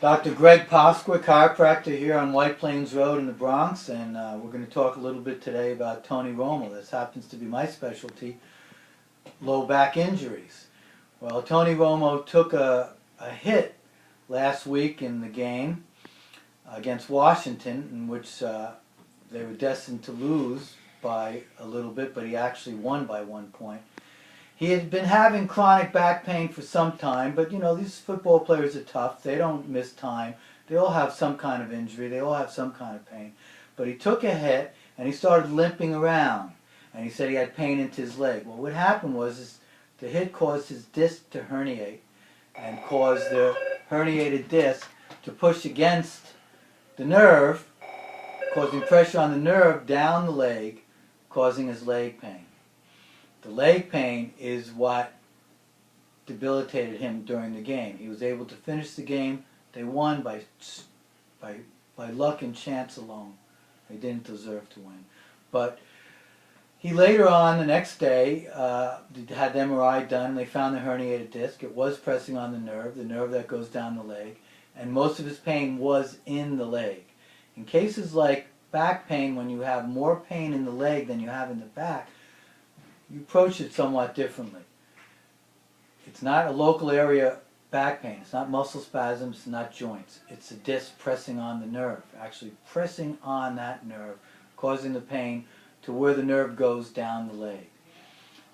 Dr. Greg Pasqua, chiropractor here on White Plains Road in the Bronx, and we're going to talk a little bit today about Tony Romo. This happens to be my specialty, low back injuries. Well, Tony Romo took a hit last week in the game against Washington, in which they were destined to lose by a little bit, but he actually won by 1 point. He had been having chronic back pain for some time, but you know, these football players are tough. They don't miss time. They all have some kind of injury. They all have some kind of pain. But he took a hit and he started limping around. And he said he had pain into his leg. Well, what happened was the hit caused his disc to herniate and caused the herniated disc to push against the nerve, causing pressure on the nerve down the leg, causing his leg pain. The leg pain is what debilitated him during the game. He was able to finish the game. They won by luck and chance alone. They didn't deserve to win. But he later on, the next day, had the MRI done. They found the herniated disc. It was pressing on the nerve that goes down the leg. And most of his pain was in the leg. In cases like back pain, when you have more pain in the leg than you have in the back, you approach it somewhat differently. It's not a local area back pain. It's not muscle spasms. It's not joints. It's a disc pressing on the nerve, actually pressing on that nerve, causing the pain to where the nerve goes down the leg.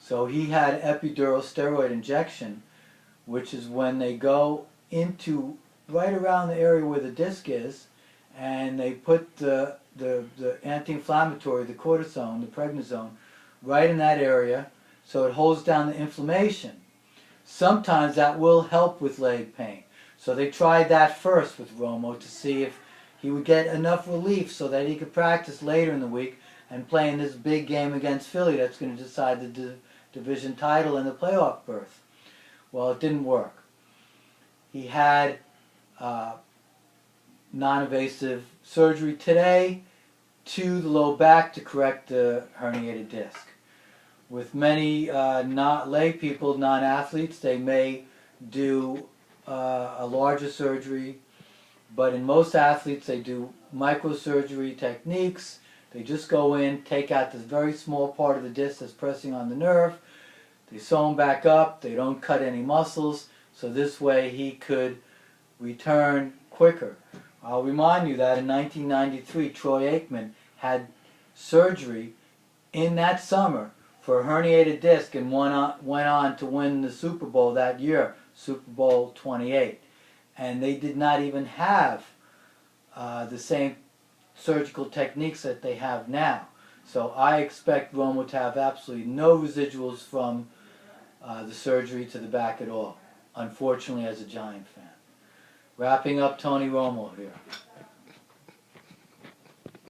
So he had epidural steroid injection, which is when they go into right around the area where the disc is, and they put the anti-inflammatory, the cortisone, the prednisone, right in that area, so it holds down the inflammation. Sometimes that will help with leg pain. So they tried that first with Romo to see if he would get enough relief so that he could practice later in the week and play in this big game against Philly that's going to decide the division title and the playoff berth. Well, it didn't work. He had non-invasive surgery today to the low back to correct the herniated disc. With many not lay people, non-athletes, they may do a larger surgery, but in most athletes they do microsurgery techniques. They just go in, take out this very small part of the disc that's pressing on the nerve, they sew him back up, they don't cut any muscles, so this way he could return quicker. I'll remind you that in 1993, Troy Aikman had surgery in that summer for a herniated disc and went on to win the Super Bowl that year, Super Bowl 28. And they did not even have the same surgical techniques that they have now. So I expect Romo to have absolutely no residuals from the surgery to the back at all, unfortunately, as a Giant fan. Wrapping up Tony Romo here.